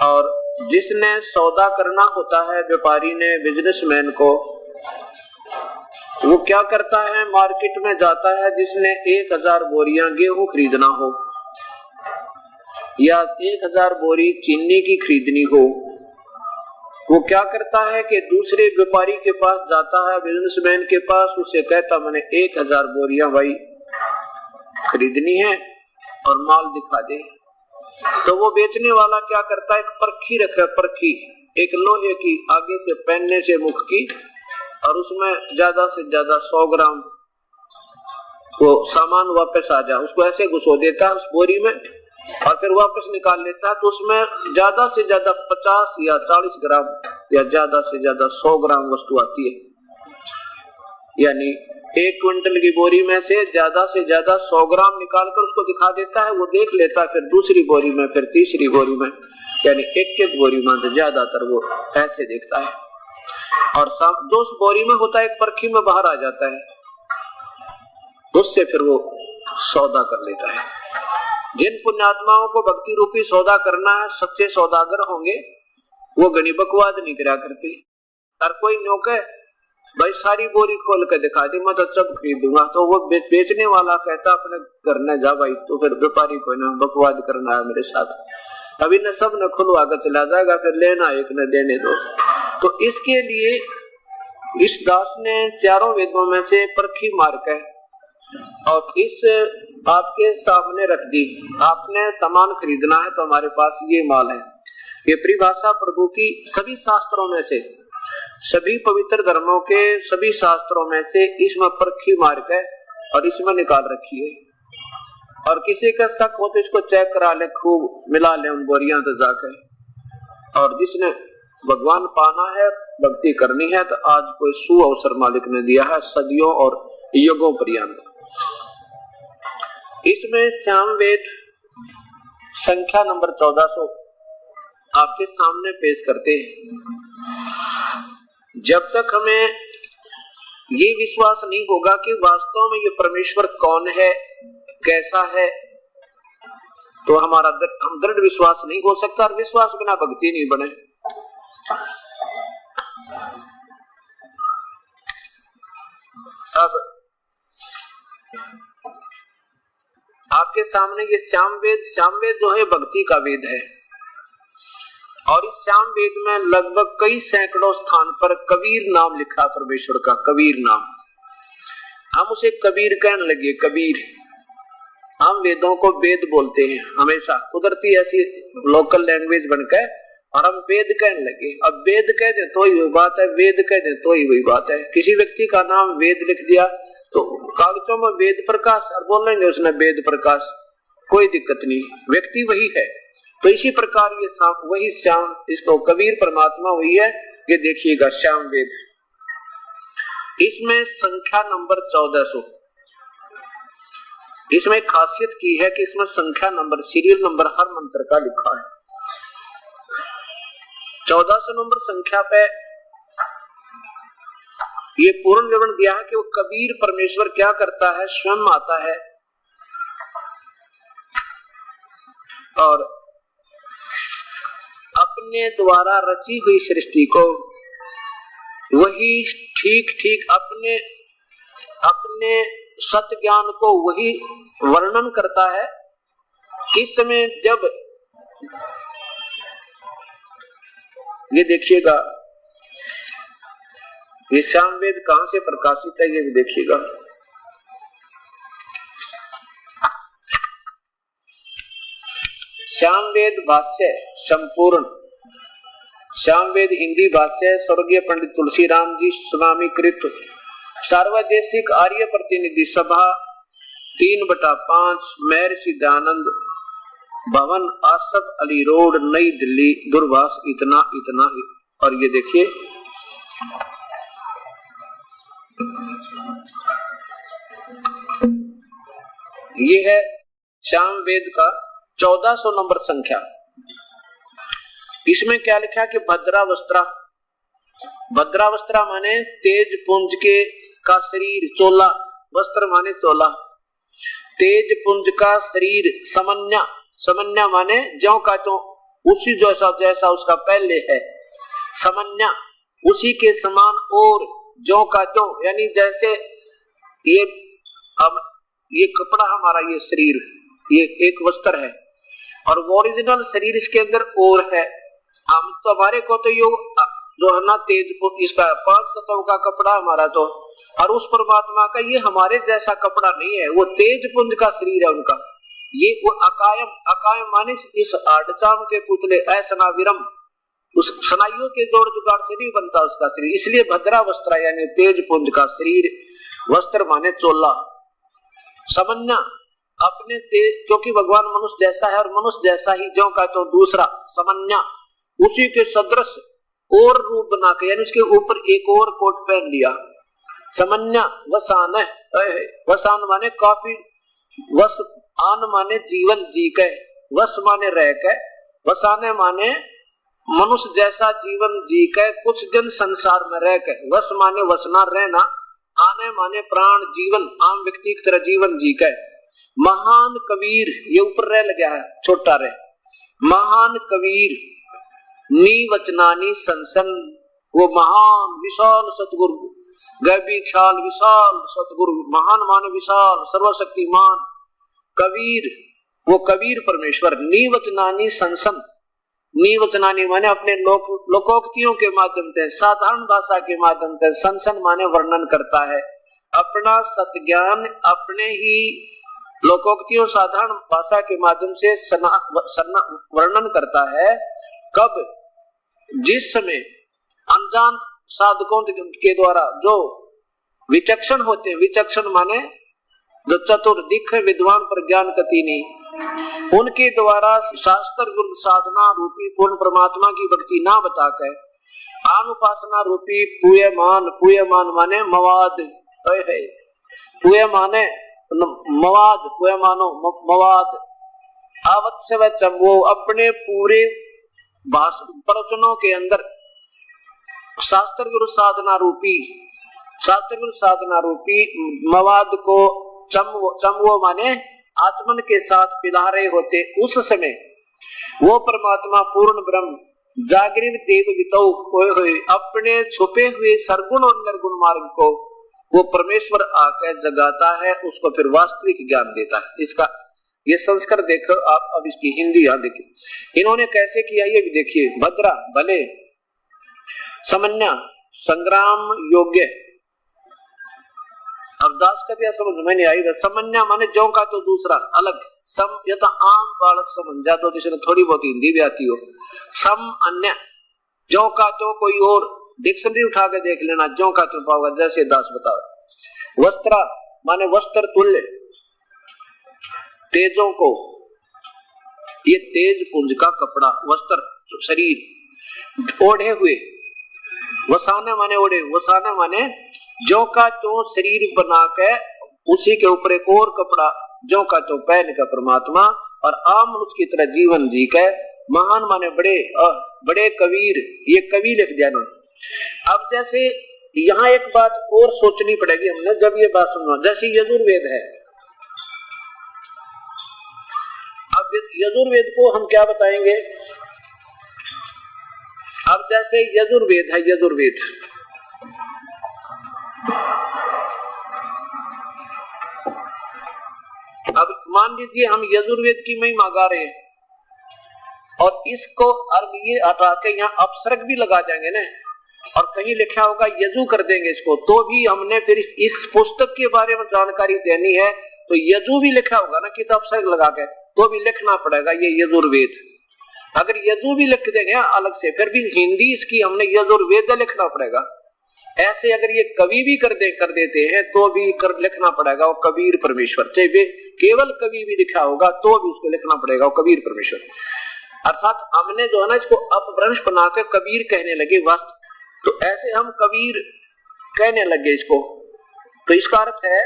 और जिसने सौदा करना होता है व्यापारी ने, बिजनेसमैन को, वो क्या करता है, मार्केट में जाता है। जिसने 1000 बोरियां गेहूं खरीदना हो या 1000 बोरी चीनी की खरीदनी हो, वो क्या करता है कि दूसरे व्यापारी के पास जाता है, बिजनेसमैन के पास, उसे कहता मैंने 1000 बोरियां भाई खरीदनी है और माल दिखा दे। तो वो बेचने वाला क्या करता है, एक परखी रखा, परखी एक लोहे की, आगे से पहनने से मुख की, और उसमें ज्यादा से ज्यादा 100 ग्राम वो सामान वापस आ जाए, उसको ऐसे घुसो देता है उस बोरी में और फिर वापस निकाल लेता है। तो उसमें ज्यादा से ज्यादा 50 या 40 ग्राम या ज्यादा से ज्यादा 100 ग्राम वस्तु आती है। यानी 1 क्विंटल की बोरी में से ज्यादा 100 ग्राम निकालकर उसको दिखा देता है, वो देख लेता है, फिर दूसरी बोरी में, फिर तीसरी बोरी में, यानी एक बोरी में ज्यादातर वो ऐसे देखता है। और जो उस बोरी में होता है एक परखी में बाहर आ जाता है, उससे फिर वो सौदा कर लेता है। जिन पुण्यात्माओं को भक्ति रूपी सौदा करना है, सच्चे सौदागर होंगे, वो गणी बकवाद नहीं करा करते। हर कोई न्योके भाई सारी बोरी खोल के दिखा दी, मैं तो सब खरीद दूंगा, तो वो बेचने वाला कहता अपने घर न जा भाई, तो फिर व्यापारी को ना बकवाद करना है मेरे साथ, अभी न सब न खुलवा कर चला जाएगा, फिर लेना एक न देने दो। तो इसके लिए इस दास ने चारों वेदों में से परखी मार के और इस आपके सामने रख दी। आपने सामान खरीदना है तो हमारे पास ये माल है। ये परिभाषा प्रभु की सभी शास्त्रों में से, सभी पवित्र धर्मों के सभी शास्त्रों में से इसमें परखी मार के और इसमें निकाल रखी है। और किसी का शक हो तो इसको चेक करा ले, खूब मिला ले उन बोरियां तो जाके। और जिसने भगवान पाना है, भक्ति करनी है, तो आज कोई सुअवसर मालिक ने दिया है, सदियों और युगों पर्यंत। इसमें श्याम वेद संख्या नंबर 1400 आपके सामने पेश करते हैं। जब तक हमें ये विश्वास नहीं होगा कि वास्तव में ये परमेश्वर कौन है, कैसा है, तो हमारा हम दृढ़ विश्वास नहीं हो सकता, और विश्वास बिना भक्ति नहीं बने। अब आपके सामने ये श्याम वेद जो है भक्ति का वेद है, और इस श्याम वेद में लगभग कई सैकड़ों स्थान पर कबीर नाम लिखा, परमेश्वर का कबीर नाम। हम उसे कबीर कहने लगे, कबीर। हम वेदों को वेद बोलते हैं हमेशा, कुदरती ऐसी लोकल लैंग्वेज बनकर, और हम वेद कहने लगे। अब वेद कह दे तो ही वही बात है, वेद कह दे तो ही वही बात है। किसी व्यक्ति का नाम वेद लिख दिया तो कागजों में वेद प्रकाश, और बोलेंगे उसने वेद प्रकाश, कोई दिक्कत नहीं, व्यक्ति वही है। तो इसी प्रकार ये वही श्याम, इसको कबीर परमात्मा हुई है। ये देखिएगा श्याम वेद, इसमें संख्या नंबर 1400। इसमें खासियत की है कि इसमें संख्या नंबर, सीरियल नंबर हर मंत्र का लिखा है। 1400 नंबर संख्या पे ये पूर्ण विवरण दिया है कि वो कबीर परमेश्वर क्या करता है, स्वयं आता है और अपने द्वारा रची हुई सृष्टि को वही ठीक अपने सत्य ज्ञान को वही वर्णन करता है। किस समय जब ये देखिएगा, ये श्याम वेद कहां से प्रकाशित है ये भी देखिएगा। श्याम वेद भाष्य संपूर्ण, श्याम वेद हिंदी भाष्य स्वर्गीय पंडित तुलसीराम जी स्वामी कृत, सार्वदेशिक आर्य प्रतिनिधि सभा 3/5 महर्षि दयानंद भवन, आसफ अली रोड, नई दिल्ली, दूरभाष इतना। और ये देखिए ये है श्याम वेद का 1400 नंबर संख्या। इसमें क्या लिखा है कि भद्रावस्त्रा माने तेज पुंज के का शरीर, चोला, वस्त्र माने चोला। तेज पुंज का शरीर समन्या, समन्या माने ज्यों का तो उसी जैसा जैसा उसका पहले है, समन्या उसी के समान, और ज्यों का तो यानी जैसे ये अब ये कपड़ा हमारा, ये शरीर, ये एक वस्त्र है और ओरिजिनल शरीर इसके अंदर और है। हम तो हमारे को तो यो जो है ना तेज इसका 5 तत्व का कपड़ा हमारा तो, और उस परमात्मा का ये हमारे जैसा कपड़ा नहीं है, वो तेज पुंज का शरीर है उनका। ये वो अकायम, अकायम माने इस आडचाम के पुतले ऐसना विरम, उस सनाइयों के जोड़ जुगाड़ से नहीं बनता उसका शरीर, इसलिए भद्रा वस्त्र यानी तेज पुंज का शरीर, वस्त्र माने चोला। समन्या अपने तेज, क्योंकि भगवान मनुष्य जैसा है और मनुष्य जैसा ही ज्यों का तो दूसरा, समन्या उसी के सदृश और रूप बना के, यानी उसके ऊपर एक और कोट पहन लिया। समन्या वसान है, वसान माने काफी, वस आन माने जीवन जी के, वस माने रह के, वसाने माने मनुष्य जैसा जीवन जी के कुछ दिन संसार में रह के, वस माने वसना रहना, आने माने प्राण जीवन आम व्यक्ति की तरह जीवन जी के। महान कबीर, ये ऊपर रह लगा है छोटा रह, महान कबीर नीवचनानी संसन, वो महान विशाल सतगुरु, गैबी ख्याल विशाल सतगुरु, महान माने विशाल सर्वशक्तिमान कबीर, वो कबीर परमेश्वर। नीवचनानी संसन, नीवचनानी माने अपने लोकोक्तियों के माध्यम से, साधारण भाषा के माध्यम से, संसन माने वर्णन करता है अपना सत्ज्ञान, अपने ही लोकोक्तियों साधारण भाषा के माध्यम से वर्णन करता है। कब? जिस समय अनजान साधकों के द्वारा जो विचक्षण होते हैं, विचक्षण माने जो चतुर दिख विद्वान पर ज्ञान कति नहीं, उनके द्वारा शास्त्र गुण साधना रूपी पूर्ण परमात्मा की भक्ति ना बताकर अनुपासना रूपी पूयमान, पूयमान माने मवाद है, पूय माने मवाद, पूय मानो मवाद, आवत्स्य वो अपने पूरे प्रवचनों के अंदर शास्त्र गुरु साधना रूपी, शास्त्र गुरु साधना रूपी मवाद को चमवो माने आचमन के साथ पिला रहे होते, उस समय वो परमात्मा पूर्ण ब्रह्म जागृत देव वितौ खोए हुए अपने छुपे हुए सरगुण और निर्गुण मार्ग को वो परमेश्वर आकर जगाता है, उसको फिर वास्तविक ज्ञान देता है। इसका ये संस्कार देखो आप, अब इसकी हिंदी यहाँ देखिए इन्होंने कैसे किया ये भी देखिए। भद्रा भले, समन्या संग्राम योग्य, अब दास का दिया समझ में नहीं आई। समन्या माने ज्यों का तो दूसरा अलग, सम या तो आम बालक समझ जा तो जिसने थोड़ी बहुत हिंदी भी आती हो। सम अन्य, ज्यों का तो कोई और, डिक्शनरी उठा के देख लेना, ज्यों का तो पाओगे जैसे दास बताओ। वस्त्रा माने वस्त्र तुल्य, तेजों को, ये तेज पुंज का कपड़ा वस्त्र शरीर ओढ़े हुए, वसाने माने ओढ़े, वसाने माने ज्यों का तो शरीर बना के उसी के ऊपर एक और कपड़ा ज्यों का तो पहन का परमात्मा और आम मनुष्य की तरह जीवन जी के। महान माने बड़े, और बड़े कबीर, ये कवि लिख दिया ना। अब जैसे यहाँ एक बात और सोचनी पड़ेगी हमने जब ये बात सुनना, जैसे यजुर्वेद है, अब यजुर्वेद को हम क्या बताएंगे। अब जैसे यजुर्वेद है, यजुर्वेद अब मान लीजिए हम यजुर्वेद की महिमा गा रहे हैं और इसको अर्घ ये हटा के यहाँ अपसर्ग भी लगा देंगे ना, और कहीं लिखा होगा यजु कर देंगे इसको, तो भी हमने फिर इस पुस्तक के बारे में जानकारी देनी है तो यजु भी लिखा होगा ना, किताब अपसर्ग लगा के तो भी लिखना पड़ेगा ये यजुर्वेद। अगर यजु भी लिख देंगे अलग से, फिर भी हिंदी इसकी हमने यजुर्वेद लिखना पड़ेगा। ऐसे अगर ये कवि भी कर देते हैं तो भी लिखना पड़ेगा वो कबीर परमेश्वर, चाहे केवल कवि भी लिखा होगा तो भी उसको लिखना पड़ेगा वो कबीर परमेश्वर। अर्थात हमने जो है ना इसको अपभ्रंश बना के कबीर कहने लगे वास्तव, तो ऐसे हम कबीर कहने लगे इसको, तो इसका अर्थ है।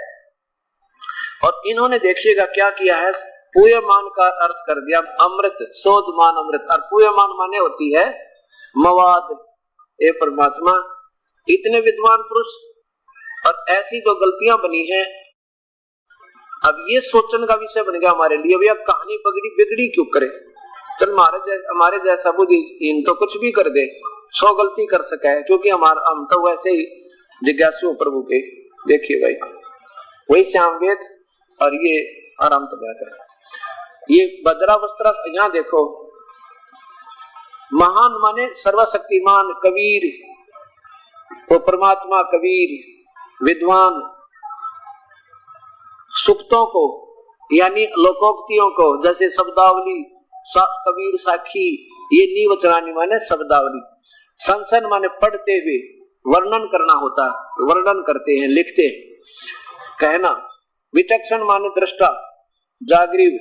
और इन्होंने देखिएगा क्या किया है, पूयमान का अर्थ कर दिया अमृत, शोधमान अमृत, और पूयमान माने होती है मवाद। ए परमात्मा, इतने विद्वान पुरुष और ऐसी जो गलतियां बनी हैं अब ये सोचने का विषय बन गया हमारे लिए, भैया कहानी बिगड़ी क्यों करे, चल हमारे जैसा बुद्धिहीन तो कुछ भी कर दे, 100 गलती कर सका है, क्योंकि हम तो वैसे ही जिज्ञासु प्रभु के। देखिए भाई, वही श्यामवेद और ये आराम कर, ये भद्रावस्त्र, यहाँ देखो, महान माने सर्वशक्तिमान कबीर, वो परमात्मा कबीर, विद्वान सुक्तों को यानी लोकोक्तियों को, जैसे शब्दावली, कबीर साखी, ये नीवचनानी माने शब्दावली, संसन माने पढ़ते हुए वर्णन करना होता है, वर्णन करते हैं, लिखते हैं, कहना। विचक्षण माने दृष्टा, जागृव,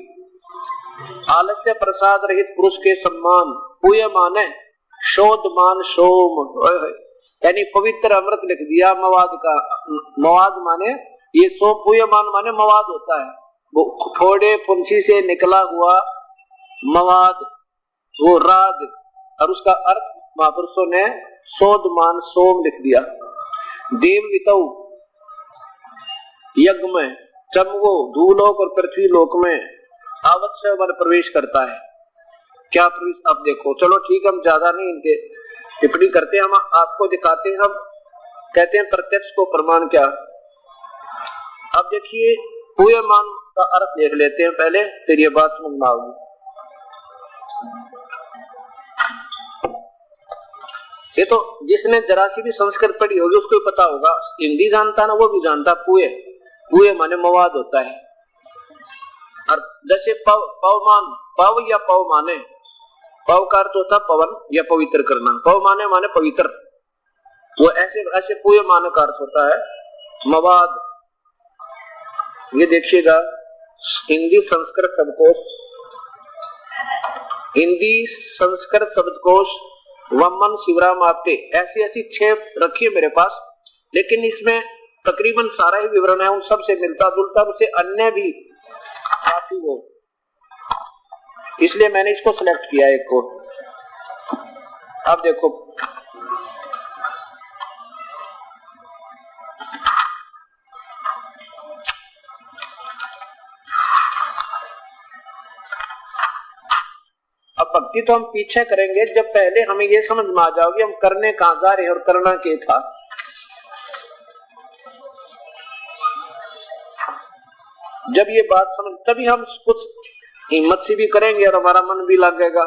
आलस्य प्रसाद रहित पुरुष के सम्मान। पूय माने शोधमान सोम, यानी पवित्र अमृत लिख दिया मवाद का। मवाद माने ये सो, पूयमान माने मवाद होता है, वो फोड़े फुंसी से निकला हुआ मवाद, वो राग, और उसका अर्थ महापुरुषों ने शोधमान सोम लिख दिया। देव वितौ, यज्ञ में, चमगो, धूलोक और पृथ्वी लोक में आवश्यक वन प्रवेश करता है। क्या प्रवेश, अब देखो, चलो ठीक, हम ज्यादा नहीं इनके टिप्पणी करते, हम आपको दिखाते हैं। हम कहते हैं प्रत्यक्ष को प्रमाण क्या। अब देखिए, पूयमान का अर्थ देख लेते हैं पहले, फिर ये बात समझ में आएगी। ये तो जिसने जरा सी भी संस्कृत पढ़ी होगी उसको ही पता होगा, हिंदी जानता ना वो भी जानता। पूय माने मवाद होता है। और जैसे पवमान, पव या पव माने, पव का अर्थ होता पवन या पवित्र करना, पव माने पवित्र, वो ऐसे पूय माने का अर्थ होता है मवाद। ये देखिएगा, हिंदी संस्कृत शब्दकोश, हिंदी संस्कृत शब्दकोश वमन शिवराम आपटे, ऐसी 6 रखी है मेरे पास, लेकिन इसमें तकरीबन सारा ही विवरण है, उन सब से मिलता जुलता, उसे अन्य भी काफी हो, इसलिए मैंने इसको सिलेक्ट किया एक को। अब देखो, अब भक्ति तो हम पीछे करेंगे, जब पहले हमें ये समझ में आ जाओगे हम करने कहां जा रहे और करना क्या था। जब ये बात समझ, तभी हम कुछ हिम्मत से भी करेंगे और हमारा मन भी लगेगा।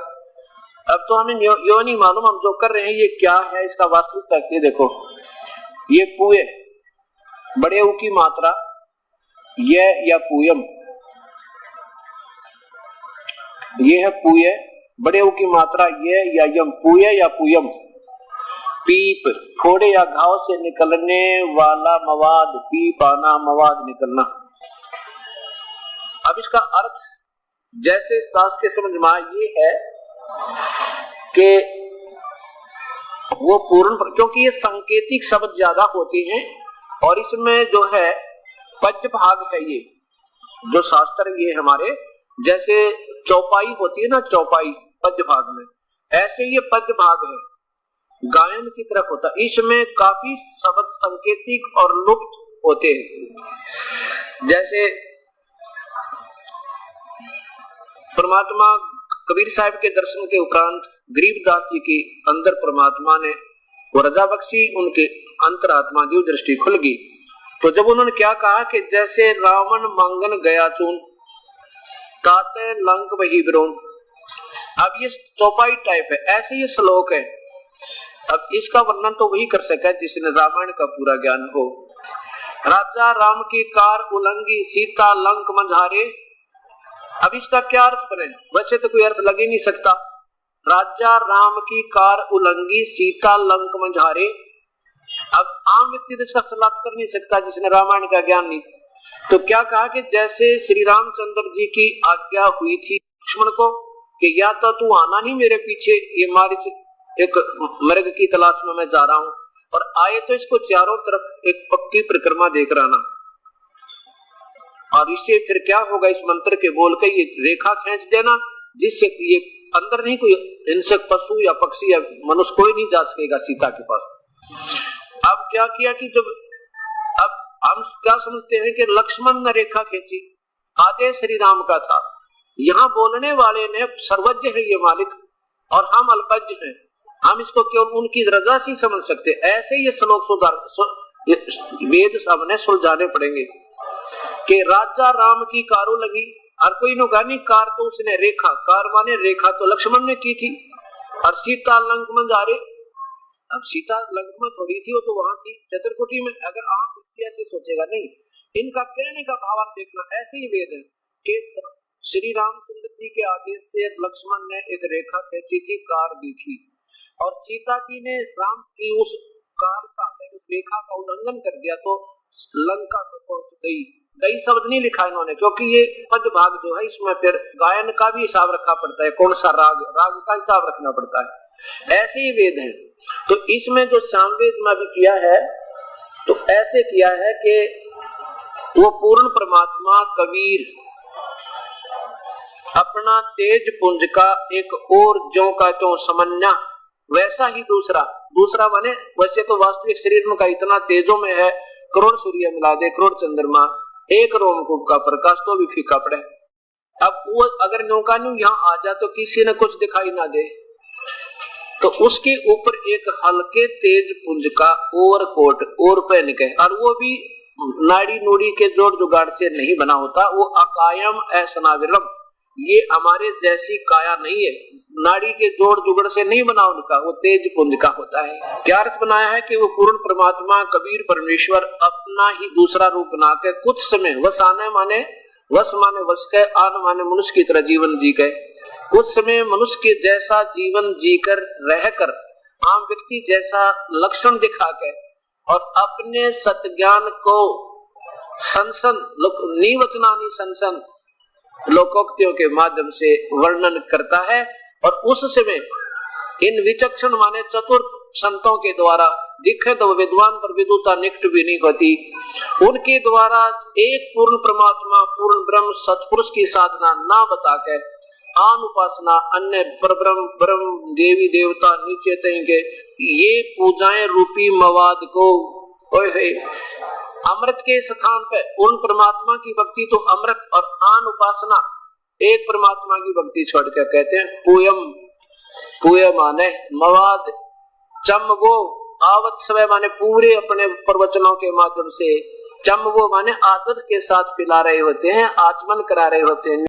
अब तो हमें यो नहीं मालूम हम जो कर रहे हैं ये क्या है, इसका वास्तविकता क्या। देखो, ये पूय, बड़े ऊ की मात्रा ये या पूयम, ये है पूय, बड़े ऊ की मात्रा ये या यम, पूय या पूयम। पीप, फोड़े या घाव से निकलने वाला मवाद, पीप आना, मवाद निकलना। अब इसका अर्थ जैसे इस दास के समझ में ये है कि वो पूर्ण, क्योंकि ये सांकेतिक शब्द ज्यादा होते हैं और इसमें जो है पद्य भाग है, ये जो शास्त्र ये हमारे जैसे चौपाई होती है ना, चौपाई पद्य भाग में, ऐसे ये पद्य भाग है, गायन की तरफ होता है। इसमें काफी शब्द सांकेतिक और लुप्त होते हैं। जैसे परमात्मा कबीर साहब के दर्शन के उपरांत गरीबदास जी के अंदर परमात्मा ने वो रजा बख्शी, उनके अंतरात्मा की दृष्टि खुल गई। तो जब उन्होंने क्या कहा कि जैसे रावण मंगन गया चून, ताते लंक वही ब्रोन। अब ये चौपाई टाइप है, ऐसे ये श्लोक है। अब इसका वर्णन तो वही कर सका है जिसने रामायण का पूरा ज्ञान हो। राजा राम की कार उलंगी, सीता लंक मंझारे। अब इसका क्या अर्थ बने, वैसे तो कोई अर्थ लग ही नहीं सकता। राजा राम की कार उलंगी, सीता लंक मंझारे। अब आम व्यक्ति तो इसका सलाह कर नहीं सकता जिसने रामायण का ज्ञान नहीं। तो क्या कहा कि जैसे श्री रामचंद्र जी की आज्ञा हुई थी लक्ष्मण को कि या तो तू आना नहीं मेरे पीछे, ये मारिच एक मृग की तलाश में मैं जा रहा हूं, और आए तो इसको चारों तरफ एक पक्की परिक्रमा देकर आना। और इससे फिर क्या होगा, इस मंत्र के बोल के ये रेखा खींच देना, जिससे ये अंदर नहीं कोई हिंसक पशु या पक्षी या मनुष्य कोई नहीं जा सकेगा सीता के पास। अब क्या किया कि जब अब हम क्या समझते हैं कि लक्ष्मण ने रेखा खींची, आदेश श्री राम का था। यहाँ बोलने वाले ने सर्वज्ञ है ये मालिक और हम अल्पज्ञ हैं, हम इसको केवल उनकी रजा से समझ सकते। ऐसे ये श्लोक वेद सामने सुलझाने पड़ेंगे कि राजा राम की कारो लगी और कोई नो गानी कार तो उसने रेखा, कार माने रेखा तो लक्ष्मण ने की थी, और सीता लंक में जा रहे। अब सीता लंक में थोड़ी थी, वो तो वहां थी चतुर्कुटी में। अगर आम व्यक्ति ऐसे सोचेगा, नहीं, इनका कहने का भाव देखना। ऐसे ही वेद है कि श्री रामचंद्र जी के आदेश से लक्ष्मण ने एक रेखा खींची थी, कार दी थी, और सीता जी ने राम की उस कार का रेखा का उल्लंघन कर दिया तो लंका में पहुंच गई। कई शब्द नहीं लिखा इन्होंने, क्योंकि ये पद भाग जो है इसमें फिर गायन का भी हिसाब रखना पड़ता है, कौन सा राग का हिसाब रखना पड़ता है। ऐसे ही वेद है। तो इसमें जो सामवेद में भी किया है तो ऐसे किया है कि वो पूर्ण परमात्मा कबीर अपना तेज पुंज का एक और ज्यों का त्यों समन्या, वैसा ही दूसरा माने वैसे तो वास्तविक शरीर में का इतना तेजों में है, करोड़ सूर्य मिला दे, करोड़ चंद्रमा, एक रोमकूप का प्रकाश तो भी फीका पड़े। अब वो अगर नौका यहाँ आ जा तो किसी ने कुछ दिखाई ना दे, तो उसके ऊपर एक हल्के तेज पुंज का ओवरकोट और पहन के, और वो भी नाड़ी नूड़ी के जोड़ जुगाड़ से नहीं बना होता, वो अकायम असनाविरम, ये हमारे जैसी काया नहीं है, नाड़ी के जोड़ जुगड़ से नहीं बना उनका, वो तेज पुंज का होता है। क्या अर्थ बनाया है कि वो पूर्ण परमात्मा कबीर परमेश्वर अपना ही दूसरा रूप बना के कुछ समय वस आने माने वस के, आन माने मनुष्य की तरह जीवन जी के, कुछ समय मनुष्य के जैसा जीवन जीकर रहकर आम व्यक्ति जैसा लक्षण दिखा के और अपने सत्ज्ञान को नीवचनानी संसन लोकोक्तियों के माध्यम से वर्णन करता है। और उस समय इन विचक्षण माने चतुर संतों के द्वारा दिखे तो विद्वान पर विदुता निकट भी नहीं होती, उनके द्वारा एक पूर्ण परमात्मा पूर्ण ब्रह्म सतपुरुष की साधना ना बता के आन उपासना अन्य परब्रह्म ब्रह्म देवी देवता नीचे तेंगे ये पूजाएं रूपी मवाद को अमृत के स्थान पे पूर्ण परमात्मा की भक्ति तो अमृत और आन उपासना एक परमात्मा की भक्ति छोड़ के कहते हैं पूयम। पूय माने मवाद, चम वो आवत समय माने पूरे अपने प्रवचनों के माध्यम से, चम वो माने आदत के साथ पिला रहे होते हैं, आचमन करा रहे होते हैं।